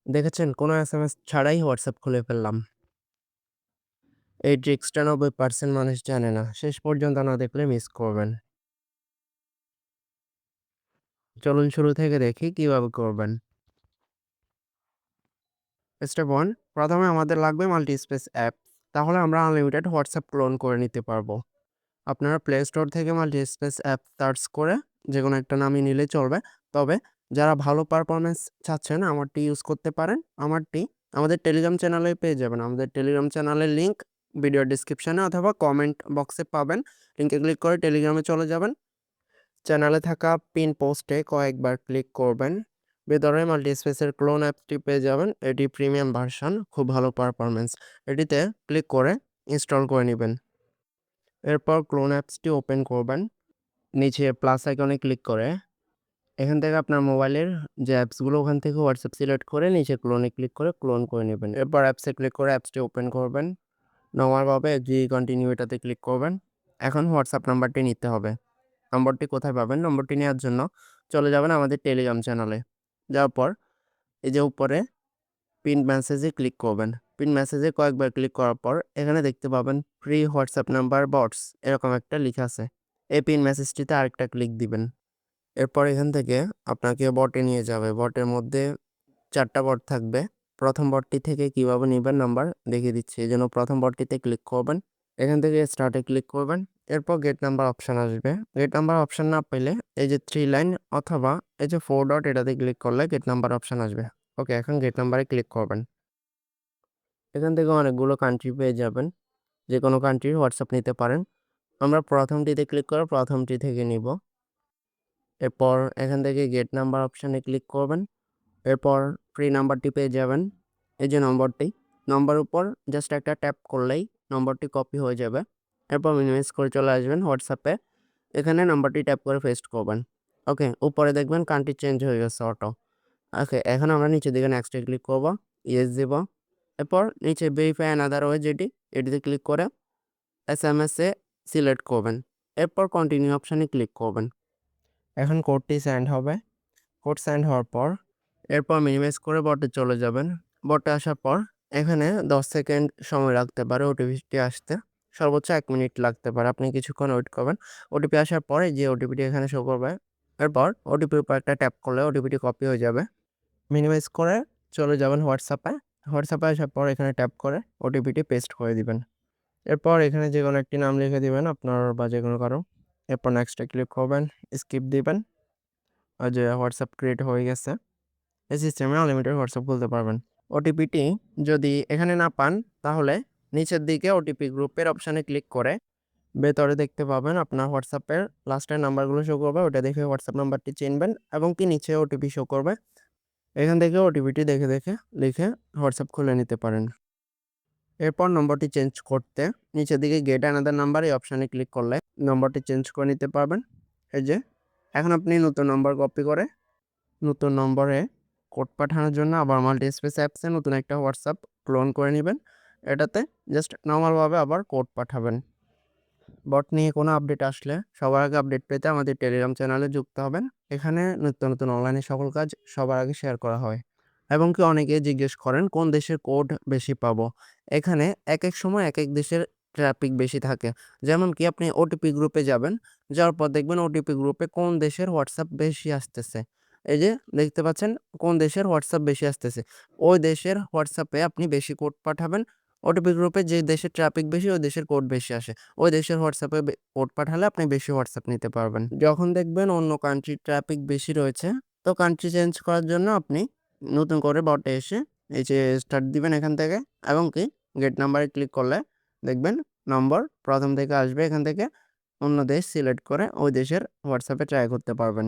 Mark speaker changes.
Speaker 1: দেখেছেন কোনো এসএমএস ছাড়াই হোয়াটসঅ্যাপ খুলে ফেললাম। এই ট্রিক্সটা ৯০% মানুষ জানে না। শেষ পর্যন্ত না দেখলে মিস করবেন। চলুন শুরু থেকে দেখি কিভাবে করবেন। স্টেপ 1, প্রথমে আমাদের লাগবে মাল্টিস্পেস অ্যাপ। তাহলে আমরা আনলিমিটেড হোয়াটসঅ্যাপ ক্লোন করে নিতে পারবো। আপনারা প্লে স্টোর থেকে মাল্টিস্পেস অ্যাপ সার্চ করে যেকোনো একটা নামই নিলেই চলবে। তবে যারা ভালো পারফরম্যান্স চাচ্ছেন আমারটি ইউজ করতে পারেন। আমারটি আমাদের টেলিগ্রাম চ্যানেলে পেয়ে যাবেন। আমাদের টেলিগ্রাম চ্যানেলের লিঙ্ক ভিডিও ডেসক্রিপশনে অথবা কমেন্ট বক্সে পাবেন। লিঙ্কে ক্লিক করে টেলিগ্রামে চলে যাবেন। চ্যানেলে থাকা পিন পোস্টে কয়েকবার ক্লিক করবেন। ভেতরে মাল্টিস্পেসের ক্লোন অ্যাপটি পেয়ে যাবেন। এটি প্রিমিয়াম ভার্সন, খুব ভালো পারফরম্যান্স। এটিতে ক্লিক করে ইনস্টল করে নিবেন। এরপর ক্লোন অ্যাপসটি ওপেন করবেন। নিচে প্লাস আইকনে ক্লিক করে এখান থেকে আপনার মোবাইলের যে অ্যাপসগুলো ওখান থেকে হোয়াটসঅ্যাপ সিলেক্ট করে নিচে ক্লোনে ক্লিক করে ক্লোন করে নেবেন। এরপর অ্যাপসে ক্লিক করে অ্যাপসটি ওপেন করবেন। নরমালভাবে এগ্রি কন্টিনিউ এটাতে ক্লিক করবেন। এখন হোয়াটসঅ্যাপ নাম্বারটি নিতে হবে। নম্বরটি কোথায় পাবেন? নম্বরটি নেওয়ার জন্য চলে যাবেন আমাদের টেলিগ্রাম চ্যানেলে। যাওয়ার পর এই যে উপরে পিন মেসেজে ক্লিক করবেন। পিন মেসেজে কয়েকবার ক্লিক করার পর এখানে দেখতে পাবেন ফ্রি হোয়াটসঅ্যাপ নাম্বার বটস এরকম একটা লেখা আছে। এই পিন মেসেজটিতে আরেকটা ক্লিক দিবেন। এরপর এখান থেকে আপনাকে বটে নিয়ে যাবে। বটের মধ্যে ৪ টা বট থাকবে। প্রথম বটটি থেকে কিভাবে নিবেন নাম্বার দেখিয়ে দিচ্ছি। এজন্য প্রথম বটটিতে ক্লিক করবেন। এখান থেকে স্টার্টে ক্লিক করবেন। এরপর গেট নাম্বার অপশন আসবে। গেট নাম্বার অপশন না পেলে এই যে 3 লাইন অথবা এই যে 4 ডট এটাতে ক্লিক করলে গেট নাম্বার অপশন আসবে। ওকে, এখন গেট নাম্বারে ক্লিক করবেন। এখান থেকে অনেকগুলো কান্ট্রি পেয়ে যাবেন। যেকোনো কান্ট্রির হোয়াটসঅ্যাপ নিতে পারেন। আমরা প্রথমটিতে ক্লিক করে প্রথমটি থেকে নিব। এরপর এখান থেকে গেট নাম্বার অপশনে ক্লিক করবেন। এরপর ফ্রি নাম্বারটি পেয়ে যাবেন। এই যে নম্বরটি, নম্বরের উপর জাস্ট একটা ট্যাপ করলেই নম্বরটি কপি হয়ে যাবে। এরপর মিনিমাইজ করে চলে আসবেন হোয়াটসঅ্যাপে। এখানে নাম্বারটি ট্যাপ করে পেস্ট করবেন। ওকে, উপরে দেখবেন কান্ট্রি চেঞ্জ হয়ে গেছে অটো। ওকে, এখন আমরা নিচের দিকে নেক্সটে ক্লিক করব। ইয়েস দিব। এরপর নিচে ভেরিফাই অ্যানাদার ওয়ে এটিতে ক্লিক করে এসএমএস এ সিলেক্ট করবেন। এরপর কন্টিনিউ অপশনে ক্লিক করবেন। এখন কোডটি সেন্ড হবে। কোড সেন্ড হওয়ার পর এরপর মিনিমাইজ করে বটে চলে যাবেন। বটে আসার পর এখানে ১০ সেকেন্ড সময় লাগতে পারে ওটিপিটি আসতে। সর্বোচ্চ ১ মিনিট লাগতে পারে। আপনি কিছুক্ষণ ওয়েট করবেন। ওটিপি আসার পরে যে ওটিপিটি এখানে শো করবে। এরপর ওটিপির উপর একটা ট্যাপ করলে ওটিপিটি কপি হয়ে যাবে। মিনিমাইজ করে চলে যাবেন হোয়াটসঅ্যাপে। হোয়াটসঅ্যাপে আসার পর এখানে ট্যাপ করে ওটিপিটি পেস্ট করে দিবেন। এরপর এখানে যেকোনো একটি নাম লিখে দিবেন আপনার বা যেকোনো কারো। এরপর নেক্সটে ক্লিক করবেন। স্কিপ দিবেন। যে হোয়াটসঅ্যাপ ক্রিয়েট হয়ে গেছে। এই সিস্টেমে আনলিমিটেড হোয়াটসঅ্যাপ খুলতে পারবেন। ওটিপিটি যদি এখানে না পান তাহলে নিচের দিকে ওটিপি গ্রুপের অপশানে ক্লিক করে ভেতরে দেখতে পাবেন আপনার হোয়াটসঅ্যাপের লাস্টের নাম্বারগুলো শো করবে। ওটা দেখে হোয়াটসঅ্যাপ নাম্বারটি চিনবেন এবং কি নিচে ওটিপি শো করবে। এখান থেকে ওটিপিটি দেখে লিখে হোয়াটসঅ্যাপ খুলে নিতে পারেন। এরপর নম্বরটি চেঞ্জ করতে নিচের দিকে গেট অ্যানাদার নাম্বার এই অপশানে ক্লিক করলে নম্বরটি চেঞ্জ করে নিতে পারবেন। এই যে এখন আপনি নতুন নম্বর কপি করে নতুন নম্বরে কোড পাঠানোর জন্য আবার মাল্টিস্পেস অ্যাপসে নতুন একটা হোয়াটসঅ্যাপ ক্লোন করে নেবেন। এটাতে জাস্ট নরমালভাবে আবার কোড পাঠাবেন। বট নিয়ে কোনো আপডেট আসলে সবার আগে আপডেট পেতে আমাদের টেলিগ্রাম চ্যানেলে যুক্ত হবেন। এখানে নতুন অনলাইনে সকল কাজ সবার আগে শেয়ার করা হয় এবং কি অনেকে জিজ্ঞেস করেন কোন দেশের কোড বেশি পাবো। এখানে এক সময় এক দেশের ট্রাফিক বেশি থাকে। যেমন কি আপনি ওটিপি গ্রুপে যাবেন, যাওয়ার পর দেখবেন ওটিপি গ্রুপে কোন দেশের হোয়াটসঅ্যাপ বেশি আসতেছে। এই যে দেখতে পাচ্ছেন কোন দেশের হোয়াটসঅ্যাপ বেশি আসতেছে। ওই দেশের হোয়াটসঅ্যাপে আপনি বেশি কোড পাঠাবেন। ওটিপি গ্রুপে যে দেশের ট্রাফিক বেশি ওই দেশের কোড বেশি আসে। ওই দেশের হোয়াটসঅ্যাপে কোড পাঠালে আপনি বেশি হোয়াটসঅ্যাপ নিতে পারবেন। যখন দেখবেন অন্য কান্ট্রির ট্রাফিক বেশি রয়েছে তো কান্ট্রি চেঞ্জ করার জন্য আপনি নতুন করে বটে এসে এই যে স্টার্ট দিবেন এখান থেকে এবং কি গেট নাম্বারে ক্লিক করলে দেখবেন নম্বর প্রথম থেকে আসবে। এখান থেকে অন্য দেশ সিলেক্ট করে ওই দেশের হোয়াটসঅ্যাপে ট্রাই করতে পারবেন।